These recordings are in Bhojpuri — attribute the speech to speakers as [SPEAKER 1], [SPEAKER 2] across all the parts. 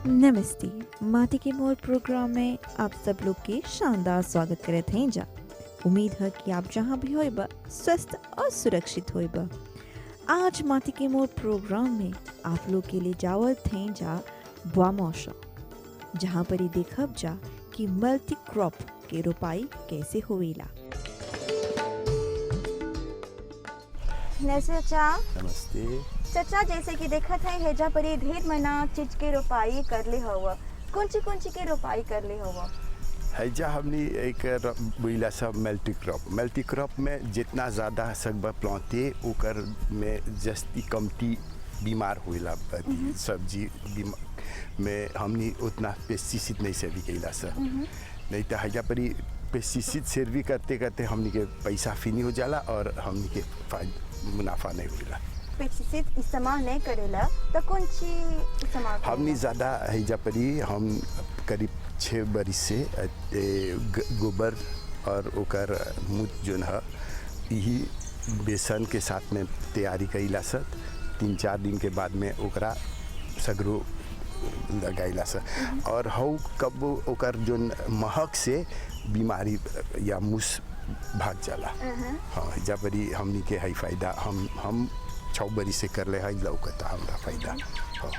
[SPEAKER 1] नमस्ते। माटी के मोर प्रोग्राम में आप सब लोग के शानदार स्वागत करत हैं जा। उम्मीद है कि आप जहाँ भी होइबा स्वस्थ और सुरक्षित होइबा। आज माटी के मोर प्रोग्राम में आप लोग के लिए जावत हैं जा बुआ मौसम, जहाँ पर ही देखब जा कि मल्टी क्रॉप के रोपाई कैसे होवेला।
[SPEAKER 2] चाचा
[SPEAKER 3] नमस्ते।
[SPEAKER 2] चाचा जैसे कि देखत है हेजा पर ये ढेर मना चीज के रोपाई कर ले हवा। कौन ची के रोपाई कर ले हवा?
[SPEAKER 3] हैजा हमनी एक बुइला सब मल्टी क्रॉप में जितना ज़्यादा सकबा प्लांटे ओकर में जस्ती कमती बीमार होइला सब्जी में हमनी उतना पेस्टिसाइड नहीं सेवी कैला सर। नहीं तो हैजा पर पेस्टिसाइड सेवी करते करते हमनी के पैसा फिनी हो जाला और हमनी के मुनाफा नहीं होला।
[SPEAKER 2] पेस्टिसाइड इस्तेमाल नहीं करेला तो कौन ची इस्तेमाल
[SPEAKER 3] हमनी ज़्यादा हैजा परी हम करीब 6 बरिस से गोबर और ओकर मूत जोन है यही बेसन के साथ में तैयारी कैला सर। 3-4 दिन के बाद में ओकरा सगरो लगाइला सर और हऊ कब ओकर जोन महक से बीमारी या मुस भाग जाला। हाँ हैजा परी हमनी के है फायदा हम 6 बरिस से कर ले है लौकता हमरा फायदा। हाँ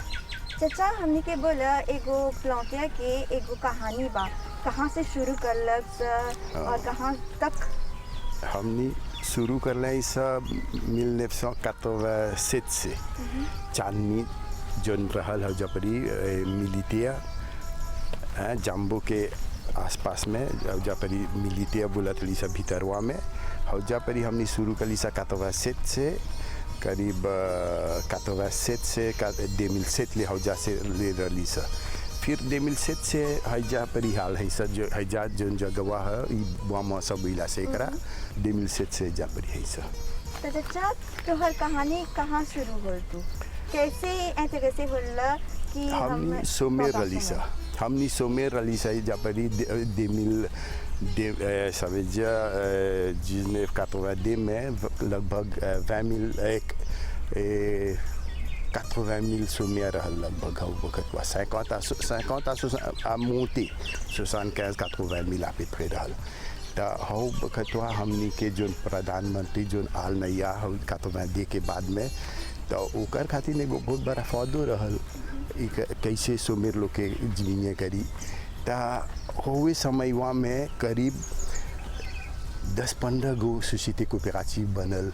[SPEAKER 2] चाचा हमनी के बोला एगो प्लांटिया के एगो कहानी बा, कहाँ से शुरू करलक और कहाँ तक?
[SPEAKER 3] हमनी शुरू कर ले सब 1987 से चांदनी जोन रहल है जपरी मिलिटिया जम्बो के आसपास में जपरी मिलिटिया बोलत ली सब भीतरवा में हौजा परी हमनी शुरू कर ली 87 से करीब 87 से 2007 ले हौजा से ले रही सर। फिर 2007 से हैजा परी हाल है सर जो हैजा जोन जगवा है बुआ मौसम इला से करा 2007 से जा परी है सर।
[SPEAKER 2] तो चाचा तोहर कहानी कहाँ शुरू होल तू? कैसे ऐसे कैसे होला कि
[SPEAKER 3] हमनी सोमेर रली सर। हमनी सोमेर रली सर जा परी 2000 ça veut dire 1982 में लगभग 80,000 सोमिया रहल लगभग वक्त 50 à monter 75-80,000 à peu près रहल। तो हऊ बखतवा हमनी के जोन प्रधानमंत्री जोन आल नैया 82 के बाद में तो ओकर खातिर एगो बहुत बड़ा फायदो रहल कैसे सोमेर लोग के जीने करी। ता हुए समयवा में करीब 10-15 गो सोसाइटी कोऑपरेटिव बनल।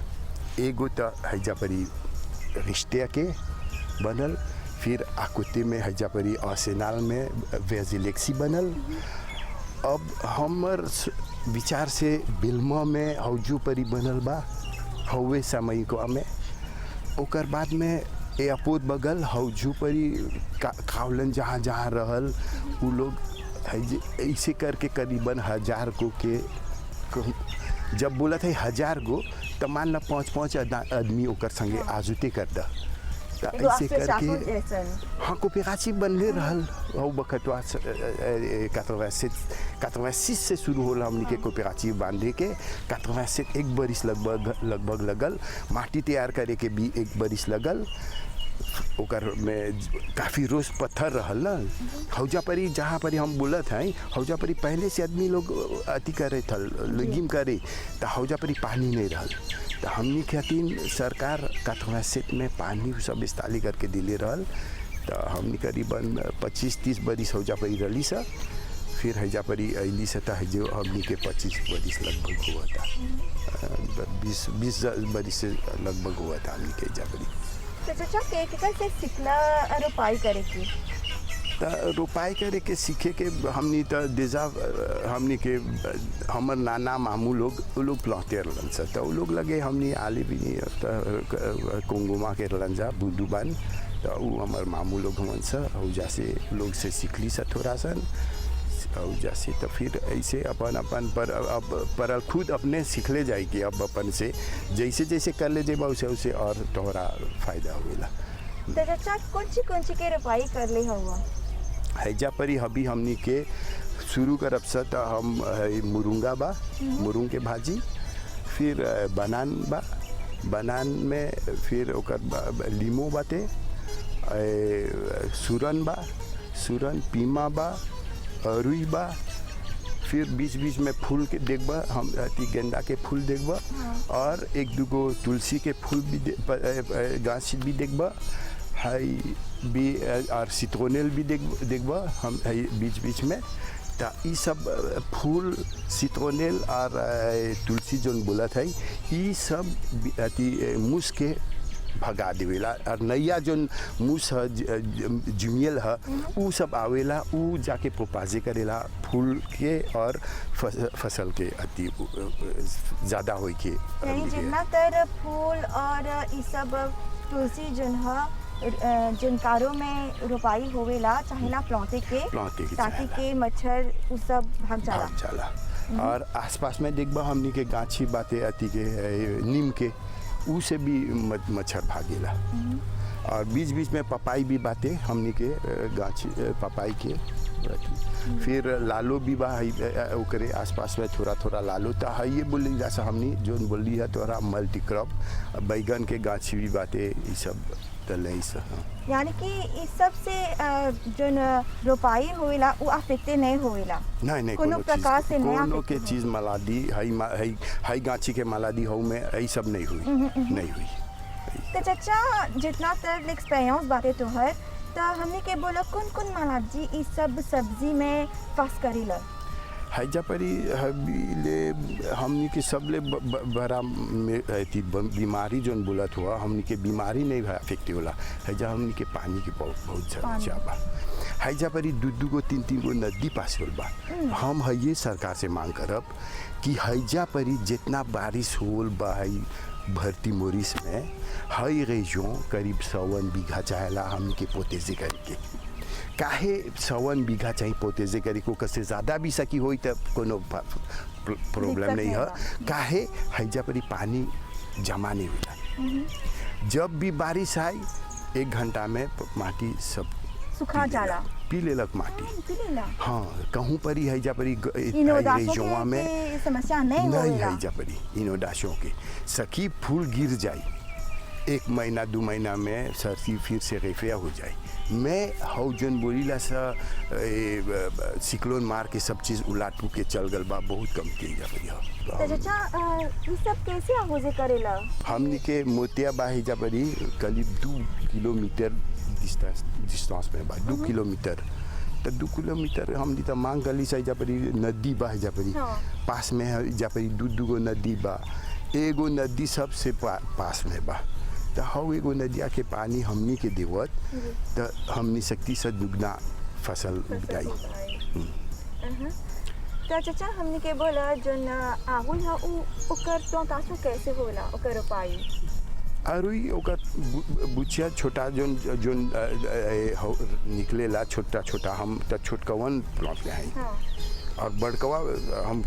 [SPEAKER 3] एगो तो हैजा परी रिश्ते के बनल, फिर आकुते में हैजा परी आर्सेनल में वेजिलेक्सी बनल। अब हमर विचार से बिल्मा में हौजू परी बनल बा हुए समय को में। ओकर बाद में एयरपोर्ट बगल हौजू परी खावलन जहाँ जहाँ रहल उ लोग ऐसे करके करीबन 1000 गो के जब बोला था 1000 गो तो मान ला 5-5 आदमी ओकर संगे आजुते कर दा ऐसे करके हाँ कोऑपरेटिव बनले रहल। हौ बखतवा 86 से शुरू होला हमनी के कोऑपरेटिव बांधे के 87 एक बरिस लगभग लगल। माटी तैयार करे के भी एक बरिस लगल। ओकर में काफ़ी रोज पत्थर रहल ना हौजा परी जहाँ परी हम बोलत हैं हौजा परी पहले से आदमी लोग अति करे थल लगिम करे तो हौजा परी पानी नहीं रहल। तो हमनी खातिर सरकार 87 में पानी सब इस्ताली करके दिले रहल। तो हमनी करीबन 25-30 बरिस हौजा परी रही सर। फिर हैजा परी अली से तो जो हमनी के 25 बरिस लगभग हुआ था 20 बरिस से लगभग हुआ था हमनी के हैजा परी।
[SPEAKER 2] तो चाचा कैसे सिखला रोपाई करे की?
[SPEAKER 3] तो रोपाई करे के सीखे के हमनी तो देजा हमनी के हमर नाना मामू लोग वो लोग प्लांटर रहन सर। तो वो लोग लगे हमनी आले भी नहीं तो कोंगोमा के रहन जा बुदुबान तो वो हमार मामू लोग हमन सर हौजा से लोग से सीखली सर थोड़ा सा हौजा से। तो फिर ऐसे अपन पर खुद अपने सीख ले जाएगी। अब अपन से जैसे जैसे कर ले जेबा उसे उसे और तोहरा फायदा होगा।
[SPEAKER 2] तो चाचा कौन सी के रोपाई कर ले हुआ?
[SPEAKER 3] हैजा परी अभी हमनी के शुरू करब से तो हम मुरुंगा बा मुरुंग के भाजी, फिर बनान बा बनान में फिर ओकर लीमो बाटे, सूरन बा सुरन पीमा बा, रुई बा, फिर बीच बीच में फूल के देखबा, हम गेंदा के फूल देखबा, और एक दूगो तुलसी के फूल भी गाछ भी देखबा, हाई भी और सिट्रोनेल भी देखबा हम बीच बीच में। तो ये सब फूल सिट्रोनेल और तुलसी जोन बोला था, ये सब अति मूस के भगा देवेला, और नैया जोन मूस जुमियल है वो सब आवेला, वो जाके प्रोपाजे करेला फूल के और फसल के अति ज़्यादा हो के।
[SPEAKER 2] यानी जितना तर फूल और ये सब तुलसी जोन है जिन कारों में रोपाई होवेला चाहेला प्लांटे के ताकि के मच्छर उ सब भाग जाला।
[SPEAKER 3] और आसपास में देखबा हमनी के गाछी बातें अति के नीम के ऊ से भी मच्छर भागेला। और बीच बीच में पपाई भी बातें हमनी के गाछी पपाई के फिर लालो भी बा ओकरे आसपास में थोड़ा थोड़ा लालो ता है, ये बोली जैसा हमनी जो बोली है थोड़ा मल्टी क्रॉप बैगन के गाछी भी बातें ये सब तले।
[SPEAKER 2] यानी कि इस सब से जो रोपाई होवेला वो अफेक्टेड नहीं होवेला,
[SPEAKER 3] नहीं
[SPEAKER 2] कोनो प्रकार से नहीं
[SPEAKER 3] कोनो के चीज मलादी हई गाछी के मलादी हो में यही सब नहीं हुई।
[SPEAKER 2] तो चाचा जितना तर एक्सपीरियंस बातें तो है तो हमने के बोला कौन कौन मलादी इस सब सब्जी में फंस करीला
[SPEAKER 3] हैजा परी हबीले हमनी के सबले बड़ा बीमारी जोन बोलत हुआ, हमनी के बीमारी नहीं अफेक्टिव होला हैजा हमनी के पानी के बहुत ज़्यादा बा। हैजा परी दू गो तीन गो नदी पास होल बा। हम ये सरकार से मांग करब कि हैजा परी जितना बारिश होल बा भर्ती मोरिस में हई रेजियों करीब 100 बीघा चाहेला हमनी के पोतेजे करके, काहे 100 बीघा चाहिए पोतेजे करी को कसे ज़्यादा भी सकी होई तब कोनो प्रॉब्लम नहीं है। काहे हैजा परी पानी जमा नहीं होला, जब भी बारिश आई 1 घंटा में माटी सब
[SPEAKER 2] सुखा जाला,
[SPEAKER 3] पी लेलक माटी। हाँ कहूँ परी हैजा परी
[SPEAKER 2] रेजोआ में समस्या नहीं
[SPEAKER 3] हैजा परी इनोडाशों के सखी फूल गिर जाए 1 महीना 2 महीना में सरसी फिर से रेफिया हो जाए। मैं हौजन बोलीला सा सिक्लोन मार के सब चीज़ उलाट के चल गल बा, बहुत कम की जा रही है।
[SPEAKER 2] चाचा ये सब कैसे आहोजे करेला?
[SPEAKER 3] हमनी के मोतिया बाही जा परी करीब 2 किलोमीटर डिस्टेंस में बा, 2 किलोमीटर। तो 2 किलोमीटर हमनी तो मांग गली से जा परी नदी बा जा परी पास में है जा परी 2 गो नदी बा, एगो नदी सबसे पास में बा। तो हाउ एगो नदिया के पानी हमनी के देवत तो हमनी शक्ति से दुगना फसल उगाई।
[SPEAKER 2] तो चाचा हमनी के बोला जोन आहुल है ओकर प्लांटेशन कैसे होला ओकर रोपाई?
[SPEAKER 3] अरुई ओकर बुचिया छोटा जोन निकलेला छोटा हम तो छोटकवन प्लांट ले हैं और बड़कवा हम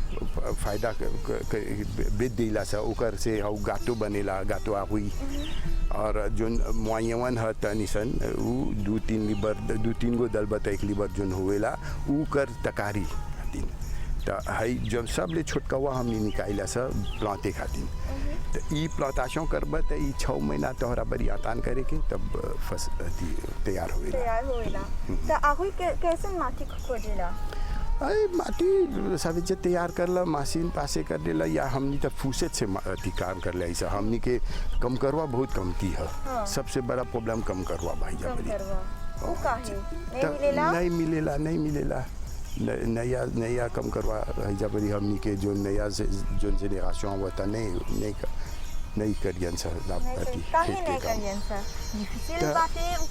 [SPEAKER 3] फायदा बेच दिला सा ओकर से हाउ गातो बनेला, गातो आहुई। और जो मुआयवन है तनिसन वो 2-3 गो दलबत 1 लीबर जोन होवेला ऊ कर तकारी खातिन। तो हई जब सब ले छोटकवा हमने निकाला सा प्लांटे खातिन। तो ई प्लांटेशन करब तो 6 महीना तोहरा बड़ी आतान करे के तब तैयार होवेला।
[SPEAKER 2] तो आहुई कैसे माटी खोजेला?
[SPEAKER 3] माटी सब तैयार करला मशीन पासे कर देला या हमनी तो फूसेत से काम कर ले। ऐसा हमनी के कम करवा बहुत कम की है। सबसे बड़ा प्रॉब्लम कम करवा भाई जा नहीं मिलेला नया कम करवा जा बड़ी हमनी के जो नया जो जेनरेशन हुआ था नहीं करियन सर लाभपाती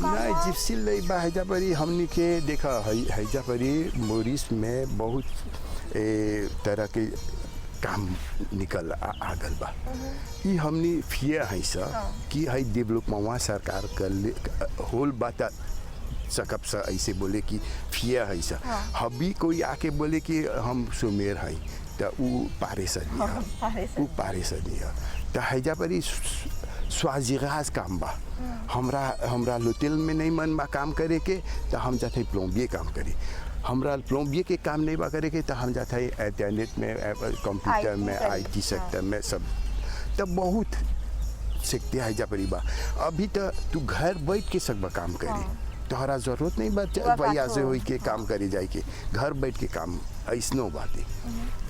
[SPEAKER 3] नहीं जिप्सिल नहीं बा हैजा परी हमनी के देखा हैजा परी मोरिस में बहुत तरह के काम निकल आगल बा। ये हमनी फियर है सा कि है डेवलपमेंट सरकार कर होल बात सकब सा ऐसे बोले कि फियर है सा हबी कोई आके बोले कि हम सुमेर है तो वो पारे सदी है तो हैजा परी स्वाजिगाज काम बा। हमरा लोटेल में नहीं मन बा काम करे के तो हम जाते प्लम्बियर काम करे। हमरा प्लम्बियर के काम नहीं बा करे के तो हम जाते इंटरनेट में कंप्यूटर में IT सेक्टर में सब। तो बहुत सीखते हैजा परी बा। अभी तो तू घर बैठ के सकबा काम करे तोहरा जरूरत नहीं बा भैया से होई के काम करे जाए के घर बैठ के काम ऐसनो बातें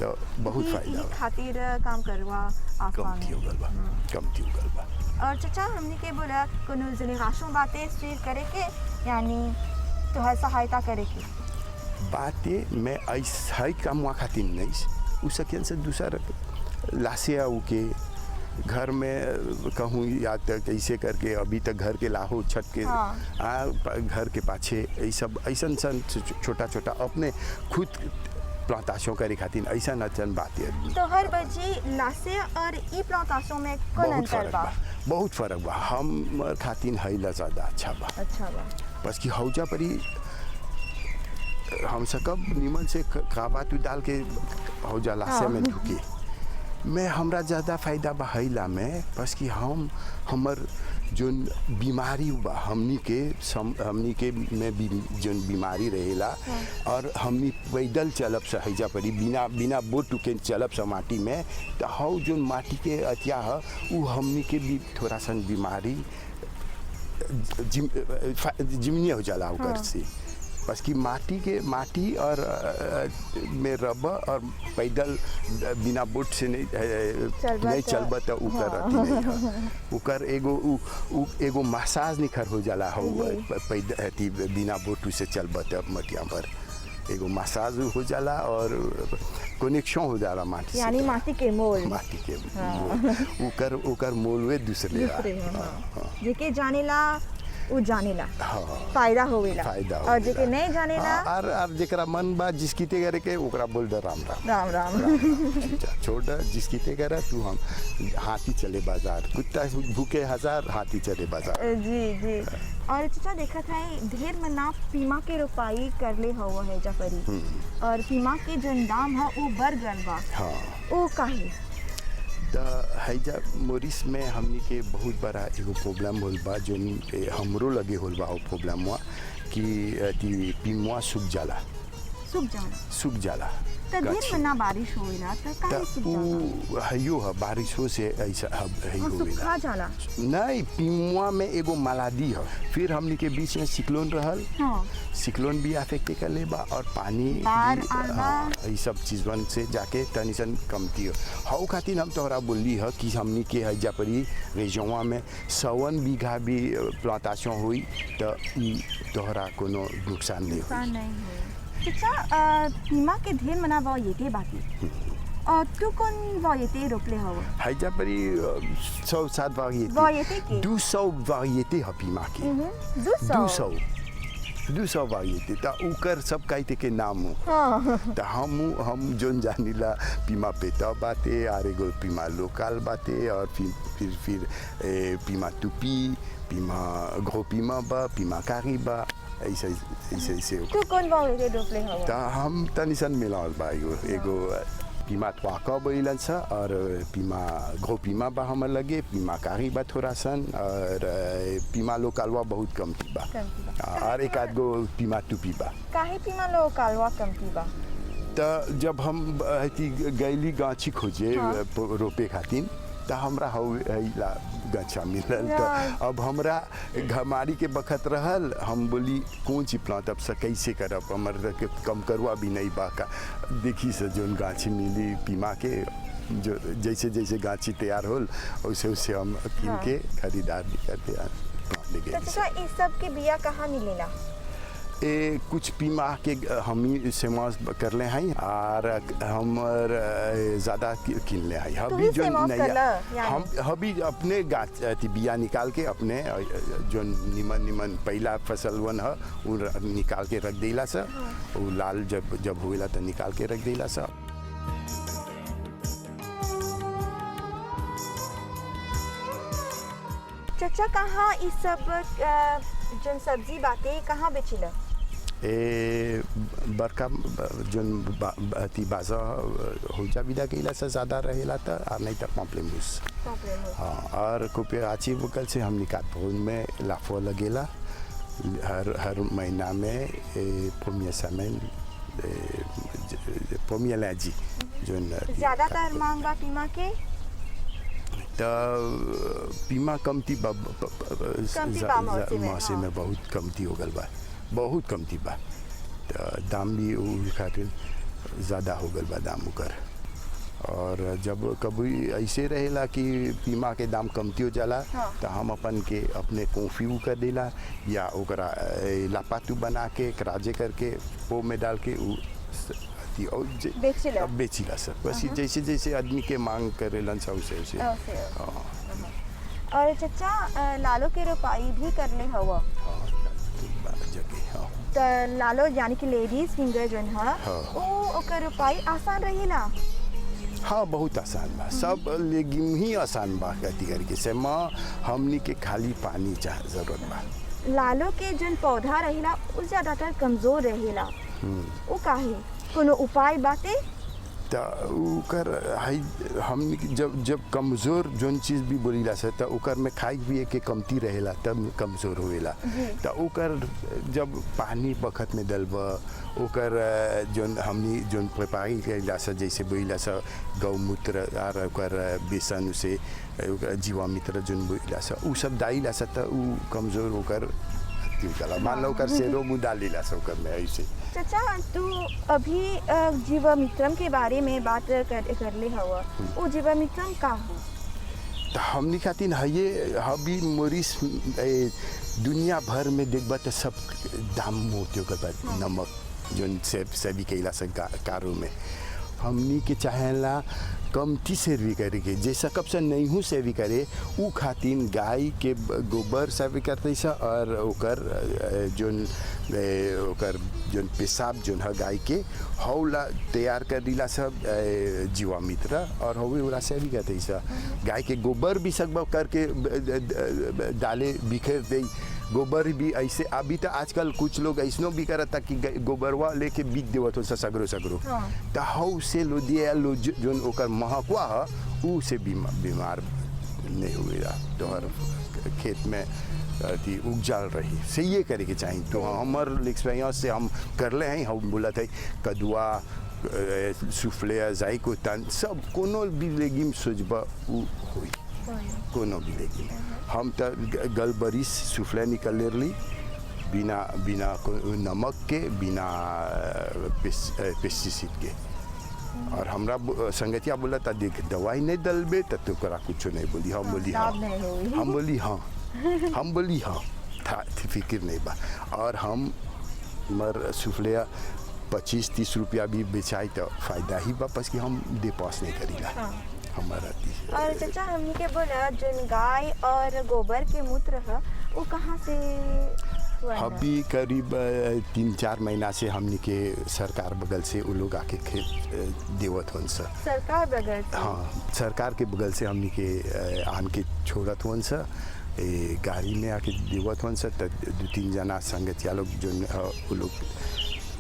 [SPEAKER 3] तो बहुत फायदा
[SPEAKER 2] ई खातिर काम करवा आसान
[SPEAKER 3] कमती हो गल बा कमती हो गल बा।
[SPEAKER 2] और चाचा हमने के बोला कोनो जनरेशन बातें स्वीर करे के यानी तो है सहायता करे के
[SPEAKER 3] बातें मैं ऐसा ही काम हुआ खातिर नहीं उ सकें से दूसरा लासे आऊ के घर में कहूँ या तो कैसे करके अभी तक घर के लाहो छत के घर के पाछे ये सब ऐसा छोटा छोटा अपने खुद प्लांटाशों करे खातिर ऐसा नचन बात है।
[SPEAKER 2] तो हर बजी लासे और ई प्लांटाशों में कौन अंतर बा?
[SPEAKER 3] बहुत फर्क बा। हम खातिर हैला ज़्यादा अच्छा बा बस कि हौजा परी हम सकब नीमन से काबा तू डाल के हौजा लासे में ढुके मैं हमरा ज़्यादा फ़ायदा बा हैला में बस कि हम हमर जोन बीमारी बा हमनी के में भी जोन बीमारी रहेला और हमनी पैदल चलब से हैजा परी बिना बोट के चलब से माटी में तो हौ जोन माटी के अतिया है वो हमनी के भी थोड़ा सा बीमारी जिमनी हो जाला ओकर से बस कि माटी और में रब और पैदल बिना बोट से नहीं चलबा तो उकर एगो मसाज निखर हो जाला हो पैदल बिना बोट से चलबा तो मटिया पर एगो मसाज हो जाला और कनेक्शन हो जाला माटी से
[SPEAKER 2] यानी माटी के मोल
[SPEAKER 3] उकर मोलवे दूसरे
[SPEAKER 2] जेके जानेला वो जानेला फायदा होवेला और जेके नहीं जानेला
[SPEAKER 3] और जेकरा मन बा जिसकीते करे के ओकरा बोल दे राम राम छोड़ जिसकीते करे तू हम हाथी चले बाजार कुत्ता भूखे हजार हाथी चले बाजार
[SPEAKER 2] जी और चाचा देखा था ढेर मना पीमा के रोपाई करले हुआ है जफरी और पीमा के जो दाम है वो बढ़ गल बा वो काहे
[SPEAKER 3] हैजा मोरिस में हमनी के बहुत बड़ा एगो प्रॉब्लम होल बा जो हमरो लगे होल बा प्रॉब्लम हुआ कि पीमुआ सूख जाला
[SPEAKER 2] ढेर मना बारिश होइला त काहे सूख जाला
[SPEAKER 3] हयो बारिश हो से ऐसा हयो
[SPEAKER 2] सूखा जाला
[SPEAKER 3] नहीं पीमुआ में एगो मलादी है फिर हमनी के बीच में सिक्लोन रहल सिक्लोन भी अफेक्ट कर ले बा और पानी ये सब चीजवन से जाके तनिसन कमती हो खातिर हम तोहरा बोली है कि हमनी के हैजा परी रेजवा में 100 बीघा भी प्लांटेशन हुई तो तोहरा कोनो नुकसान नहीं
[SPEAKER 2] हो चाचा पीमा के ढेर मना वायते बाकी और तू कौन वायते रोपले हो
[SPEAKER 3] हैजा परी 107 वायते के 200 वायते है पीमा के 200 वायते ता उकर सब काइते के नाम हो ता हम जोन जानिला पीमा पेटा बाते और एगो पीमा लोकल बाते और फिर पीमा टुपी पीमा ग्रो पीमा बा पीमा कारी बा ऐसे
[SPEAKER 2] तू कौन वायते रोपले हो
[SPEAKER 3] ता हम तनिसन मिलाल बा एगो पीमा त्वाका बोलन सा और पीमा ग्रो पीमा बा हमर लगे पीमा कारी बा थोड़ा सन और पीमा लोकलवा बहुत कमती बा और एक आध गो पीमा टुपी बा
[SPEAKER 2] काहे पीमा लोकलवा कमती बा
[SPEAKER 3] तो जब हम गैली गाछी खोजे रोपे खातिर तो हमरा हौला गच्छा मिलल तो अब हमरा घमारी के बखत रहल हम बोली कौन सी प्लांट अब से कैसे करब हमर कम करवा भी नहीं बाका देखी से जोन गाछी मिली पीमा के जो जैसे गाछी तैयार होल वैसे हम किन के खरीदार करते प्लांट ले गए।
[SPEAKER 2] तो इस सब के बिया कहाँ मिलेला?
[SPEAKER 3] कुछ पीमा के हम सेमास कर ले हैं और हम ज़्यादा किन ले हैं अभी जो नहीं हम अभी अपने गाछ बिया निकाल के अपने जो निमन पहला फसल वन है वो निकाल के रख देला सा वो लाल जब हुएला तो निकाल के रख देला सा।
[SPEAKER 2] चाचा कहाँ इस सब जो सब्जी बातें कहाँ बेचिला?
[SPEAKER 3] बरका जोन बाजार हो जा विदा केला से ज़्यादा रहेला था और नहीं तो पॉम्पलेमूस हाँ और कोपे आची वकल से हम निकातपुर में लाफो लगेला हर महीना में पोमिया सामेन पोमिया लाजी जोन
[SPEAKER 2] ज़्यादातर मांग बा पीमा के
[SPEAKER 3] तो पीमा कमती
[SPEAKER 2] मौसम
[SPEAKER 3] मौसम में बहुत कमती हो गल बा, बहुत कमती बा। तो दाम भी उ खातिर ज़्यादा हो गल बा दाम उकर। और जब कभी ऐसे रहेला कि पीमा के दाम कमती हो जाला तो हम अपन के अपने कॉफ़ी कर देला या ओकरा लापातू बना के कराजे करके पो में डाल के बेचिला सब। बस जैसे जैसे आदमी के मांग करेलन सब वैसे।
[SPEAKER 2] और चचा लालो के रोपाई भी कर ले हवा
[SPEAKER 3] जगह
[SPEAKER 2] तो लालो यानी कि लेडीज फिंगर जोन है वो ओकर रोपाई आसान रहेला।
[SPEAKER 3] हाँ बहुत आसान बा, सब लेगिम ही आसान बा कहती करके से माँ हमनी के खाली पानी चाह जरूरत बा।
[SPEAKER 2] लालो के जोन पौधा रहेला वो ज़्यादातर कमज़ोर रहेला, वो काहे कोनो उपाय बाटे?
[SPEAKER 3] तो उकर हमनी जब कमज़ोर जोन चीज़ भी बोलीला से तो उकर में खाई भी के कमती रहेला तब कमज़ोर होएला। तो उकर जब पानी बखत में डलब उकर जोन हमनी जोन प्रिपारी करेला से जैसे बोलीला से गौमूत्र और उकर बेसन से जीवामृत जोन बोलीला से उ सब डालीला से तो उ कमज़ोर होकर मान लो कर सेरो मुँह डालीला से उकर में ऐसे।
[SPEAKER 2] चाचा तू अभी जीवामृतम के बारे में बात कर ले हवा, वो जीवामृतम का हो?
[SPEAKER 3] तो हमनी खातिर है ये अभी मोरिस दुनिया भर में देखबा तो सब दाम होते हो नमक जोन सभी कैला से कारो में हमनी के चाहेला कमती सेवी करे के जैसा कब से नहीं हूँ सेवी करे उ खातिर गाय के गोबर सेवी करते सा और ओकर जोन पेशाब जोन है गाय के हौला तैयार कर दिला सब जीवामृत और हवे वाला सेवी करते सा। गाय के गोबर भी सब करके डाले बिखेर दे गोबर भी ऐसे। अभी तो आजकल कुछ लोग ऐसनो भी करता कि गोबरवा लेके बीत देवत हो सगरो सगरो तो हाउ से लो दिया लो जोन ओकर महकवा है उ से बीमार नहीं हुएगा तो हर खेत में अथी उगजाल रही से ये करे के चाहिए। तो हमार एक्सपीरियंस से हम कर ले हैं, हम बोला थे कदुआ सूफले जाई को तन सब कोनो भी लेगिम सोचबा उ होई कोनो भी लेगिम। हम तो गलबरिस सूफले निकल ली बिना नमक के बिना पेस्टिसाइड के। और हमरा संगतिया बोला था देख दवाई नहीं डलबे तो तोरा कुछ नहीं बोली। हम बोली हाँ था फिक्र नहीं बा। और हम मर सूफले 25-30 रुपया भी बेचाई तो फायदा ही वापस कि हम दे पास नहीं करीला हमारा।
[SPEAKER 2] और चाचा हमने के बोला जो गाय और गोबर के मूत्र है वो कहाँ से?
[SPEAKER 3] अभी करीब 3-4 महीना से हमने के सरकार बगल से वो लोग आके देवत हन सा।
[SPEAKER 2] सरकार बगल से?
[SPEAKER 3] हाँ सरकार के बगल से हमने के आन के छोड़त हन सा गाड़ी में आके देवत हन सा। 2-3 जना संगतिया लोग जो वो लोग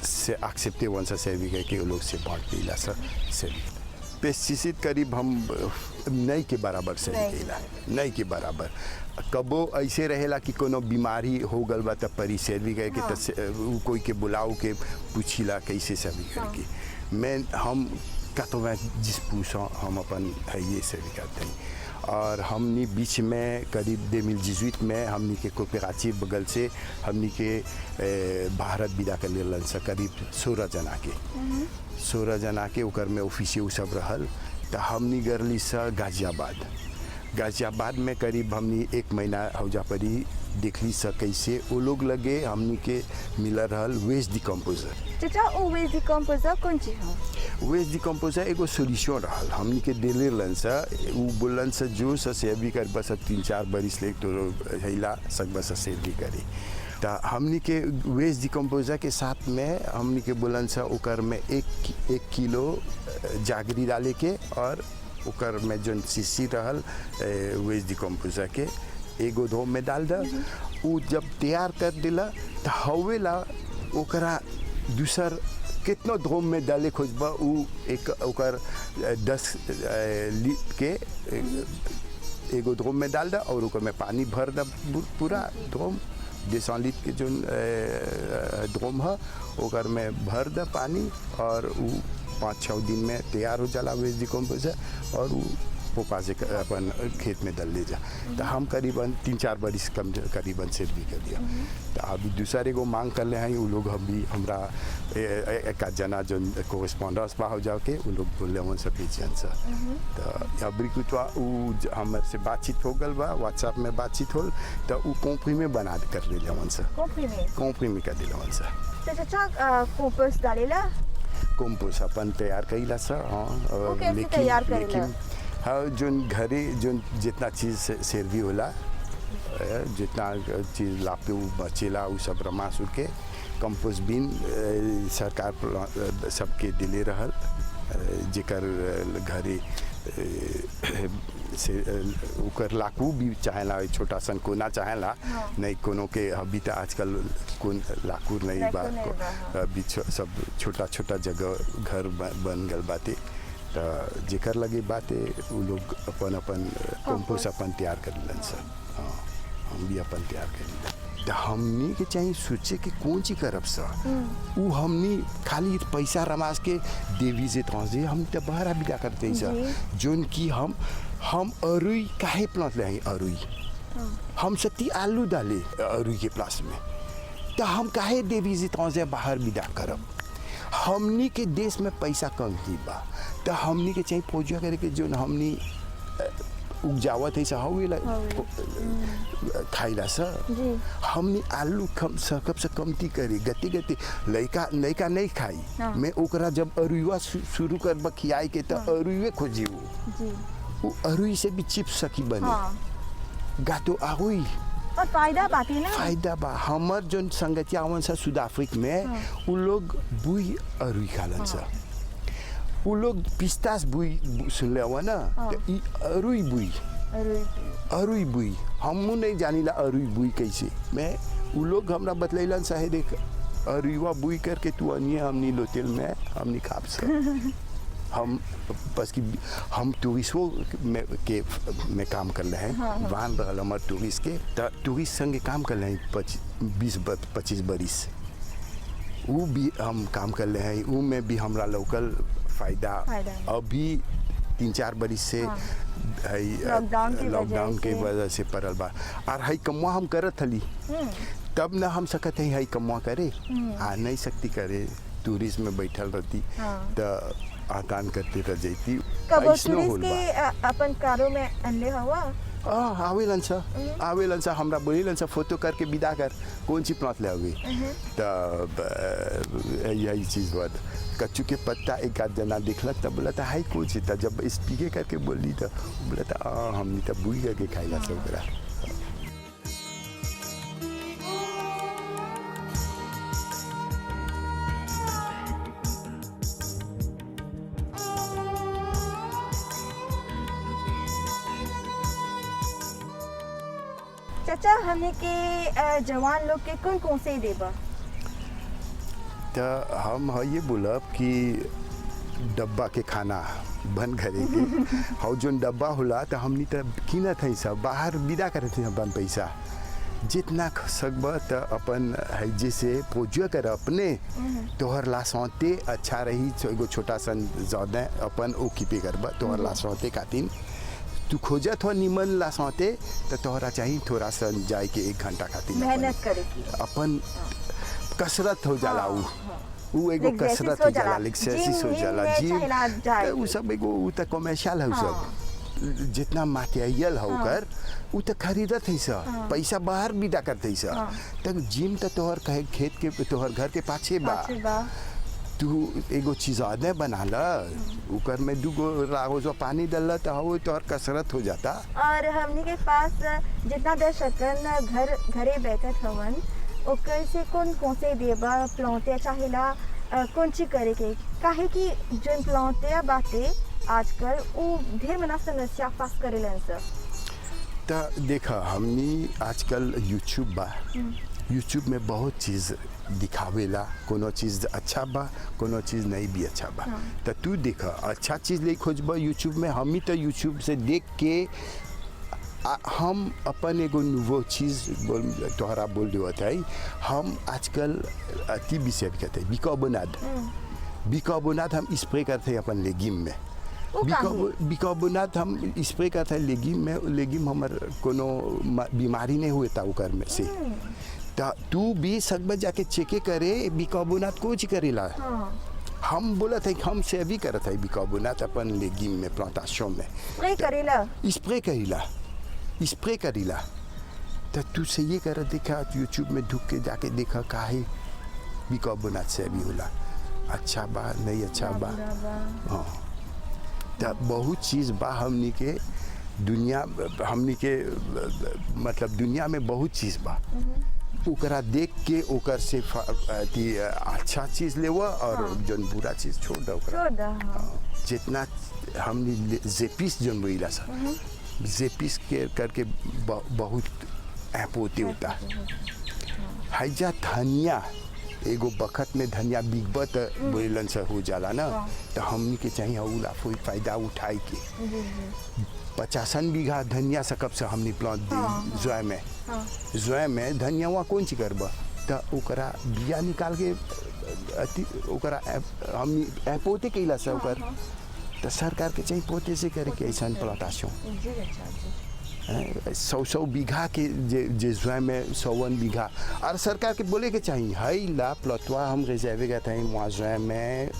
[SPEAKER 3] से एक्सेप्टे वन सा सेवी करके वो लोग से बांट दिला सा सेवी। पेस्टिसाइड करीब हम नहीं के बराबर से निकला नहीं के बराबर। कबो ऐसे रहेला कि कोनो बीमारी हो गल बा तब परी सेवी करके तो कोई के बुलाओ के पूछिला कैसे सेवी करके। मैं हम का तो मैं जिस पूछा हम अपन ये सेवी करते हैं। और हमनी बीच में करीब 2018 में हमनी के कोऑपरेटिव बगल से हमनी के भारत विदा कर लेलन सा करीब 16 जना के ओकर में ऑफिसियल सब रहल। तो हमनी गरली सा गाजियाबाद में करीब हमनी 1 महीना हौजा परी देखली सा कैसे वो लोग लगे हमनी के मिल रहल वेस्ट डिकम्पोजर।
[SPEAKER 2] चाचा वो वेस्ट डिकम्पोजर कौन चीज है?
[SPEAKER 3] वेस्ट डिकम्पोजर एगो सोल्यूशन रहल हमनी के दिले लन सा वो बोलन सा जो सेवी कर बस 3-4 बरिस ले तो हैला सक बस सेवी करे। तो हमनी के वेस्ट डिकम्पोजर के साथ में हमनी के बोलन सा ओकर में 1 किलो जागरी डाले के और ओकर में जो सीसी रहल वेस्ट डिकम्पोजर के एगो धोम में डाल द। वो जब तैयार कर दिला तो हवेला ओकरा दूसर कितना धोम में डाले खोजबा उ एक ओकर 10 लीटर के एगो धोम में डाल द और ओकर में पानी भर द पूरा धोम 200 लीटर के जो धोम है ओकर में भर द पानी और उ 5-6 दिन में तैयार हो जाला वेस्ट डिकम्पोजर और वो पोपाजे अपन खेत में डल ले जा। तो हम करीबन 3-4 बरिस कम करीबन से भी कर दिया। तो अभी दूसरे को मांग कर ले हैं वो लोग, हम भी हमरा एक जना जो कोरेस्पोंडेंस बा हो जाओ के वो लोग बोले हम सब बेचन सा। तो अभी कुछ हमारे से बातचीत हो गल बा, व्हाट्सएप में बातचीत होल तो वो कंपनी में बना कर ले लेवन सा, कंपनी में कर दिलवन सा।
[SPEAKER 2] तो चाचा कंपोस्ट डालेला,
[SPEAKER 3] कंपोस्ट अपन तैयार कईला सा। हाँ लेकिन हाँ जो घरे जो जितना चीज़ सर्वी होला, जितना चीज़ लापे बचेला वो सब रमा सुके कंपोस्ट बिन सरकार सबके दिले रहल, जेकर घरे से उकर लाकू भी चाहेला, छोटा सन कोना चाहेला। नहीं कोनो के अभी तो आजकल कोन लाकू नहीं बा, अभी सब छोटा छोटा जगह घर बन गल बाते। तो जेकर लगे बाते वो लोग अपन अपन कंपोस्ट अपन तैयार कर लेन सर। हाँ हम भी अपन तैयार कर लें। तो हमनी के चाहिए सोचे कि कौन ची करब सा, वो हमनी खाली पैसा रमास के देवी से तौजे हम तो बाहर बिदा करते हैं सर। जोन की हम अरुई काहे प्लांट ले अरुई, हम सती आलू डाले अरुई के प्लास में, तो हम काहे देवी से तौजे बाहर बिदा करब। हमनी के देश में पैसा कम ही बा, तो हमनी के चाहिए पूजा करे के जो हमनी उपजावत है सहावेला खाइला सा। हमने आलू कम कब से कमती करी गति गति लइका नहीं खाई। मैं ओकरा जब अरुआ शुरू कर बखियाई के तो अरुए खोजी वो अरुई से भी चिप्स सकी बने गातो आहुई
[SPEAKER 2] और फायदा बाती ना,
[SPEAKER 3] फायदा बा। हमर जो संगतिया आवन सा साउथ अफ्रीका में वो लोग बुई अरुई खालन सा, वो लोग पिस्तास बुई सुन ले हुआ ना, अरुई बुई हम नहीं जानीला अरुई बुई कैसे। मैं वो लोग हमरा बतलैलन साहे देख अरुईवा बुई करके तू अनिए हमनी लोतेल में हमनी खाप सा। हम बस कि हम टूरिस्टों में काम कर रहे हैं, वाहन रहल हमार टूरिस्ट के, तो टूरिस्ट संगे काम कर रहे हैं 20-25 बरिस। वो भी हम काम कर रहे हैं, वो में भी हमरा लोकल फायदा अभी 3-4 बरिस से लॉकडाउन के वजह से पड़ल बा। और हई कमुआ हम करत हली तब ना हम सकत है हई कमुआ करे, आ नहीं सकती करे, टूरिस्ट में बैठल रहती तो आतान करते रह जाती।
[SPEAKER 2] अपन कारों में अनले हवा
[SPEAKER 3] आवेलन सा हमरा बोलेलन सा फोटो करके विदा कर कौन सी प्लांट ले आवे। तो यही चीज़ बात कच्चू के पत्ता एक आध जना दिखला तब बोला था हाई कौन सी था, जब स्पीके करके बोली तो बोला था हमने तब बुई करके खाइला सब करा।
[SPEAKER 2] चाचा हमने के जवान लोग के कौन से देबा?
[SPEAKER 3] तो हम ये बोलब कि डब्बा के खाना बंद करे के हाउ जोन डब्बा होला तो हमनी तो कीनत है सब बाहर विदा करे थे अपन पैसा जितना सकब तो अपन है जैसे पूजा कर अपने तोहर लासौते अच्छा रही। एगो छोटा सन ज़्यादा अपन ओकीपे करब तोहर लासौते खातिन तू खोजत हो निमन लासौते तो तोहरा चाहिए थोड़ा सा जाए के 1 घंटा खातिर
[SPEAKER 2] मेहनत करे
[SPEAKER 3] अपन कसरत हो जाला। वो एगो कसरत हो जाला, एक्सरसाइज हो जाला, जिम वो सब एगो वो तो कमर्शियल है सब जितना मटेरियल हो कर वो तो खरीदत है सब पैसा बाहर विदा करते है सब। तक जिम तो तोहर खेत के तोहर घर के पाछे बा, तू एगो चीज़ आदे बना ला ऊपर में 2 रागो पानी डाल तो वो तोहर कसरत हो जाता।
[SPEAKER 2] और हमने के पास जितना दर्शकन घरे बैठत हवन ओकर से कौन से देबा प्लांटे चाहेला कौन ची करे के, काहे कि जोन प्लांटे बाते आजकल वो ढेर मना समस्या फेस करेलन सर।
[SPEAKER 3] तो देखा हमनी आजकल यूट्यूब बा, यूट्यूब में बहुत चीज़ दिखावेला, कोनो चीज़ अच्छा बा कोनो चीज़ नहीं भी अच्छा बा। तो तू देखा अच्छा चीज़ ले खोजबा यूट्यूब में, हम ही तो यूट्यूब से देख के हम अपन एगो नूवो चीज़ तोहरा बोल देवत है। हम आजकल अति विषय कहते हैं बिकार्बोनेट हम स्प्रे करते हैं अपन लेगिम में।
[SPEAKER 2] वो काहे?
[SPEAKER 3] बिकार्बोनाट हम स्प्रे करता है लेगिम हमर कोनो बीमारी नहीं हुए था ओकर में से ता तू भी सकबा जाके चेके करे बिकार्बोनाट कुछ करेला हम बोला था कि हम से भी करता है बिकार्बोनाट अपन लेगिम में प्लांटेशन में स्प्रे करेला तो तू से ये कर देखा यूट्यूब में ढूंढ के जाके देखा काहे बिकार्बोनाट से भी होला अच्छा बा नहीं अच्छा बा हाँ तो बहुत चीज़ बा हमनी के मतलब दुनिया में बहुत चीज़ बा ओकरा देख के ओकर से अच्छा चीज़ लेवा और जौन बुरा चीज़ छोड़ दो जितना हमने जेपीस जौन बोला सा जेपीस के करके बहुत ऐपोते होता हैजा धनिया एगो बखत में धनिया बिगबत बोलन से हो जाला ना तो हमनी के चाहिए उला फायदा उठाई के 50 बीघा धनिया सकब से हमने प्लांट दी जोय में धनिया वहाँ कौन ची करबा तो ओकरा बिया निकाल के ओकरा हम पोते कैला से ओकर तो सरकार के चाहिए पोते से करे के ऐसा प्लांटेशन 100 बीघा के जे जोय में 101 बीघा और सरकार के बोले के चाहिए हाई ला प्लॉटवा हम रिजर्वे करते हैं वहाँ जोय में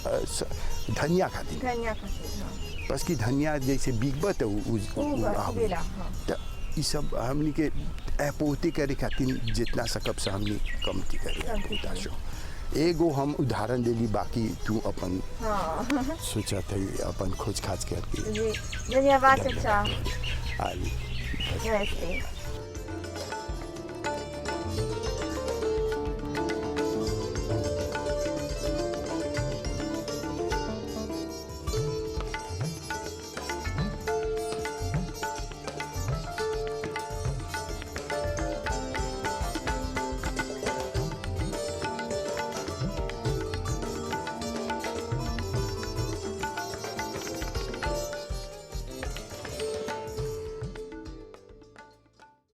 [SPEAKER 3] धनिया खाती बस की धनिया जैसे बिगबत तो ये सब हमनी के एपोती करे खातिर जितना सकब से हमनी कमती करे एगो हम उदाहरण देली बाकी तू अपन सोचा थे अपन खोज खाज करके
[SPEAKER 2] धन्यवाद चाचा
[SPEAKER 3] आई
[SPEAKER 2] नमस्ते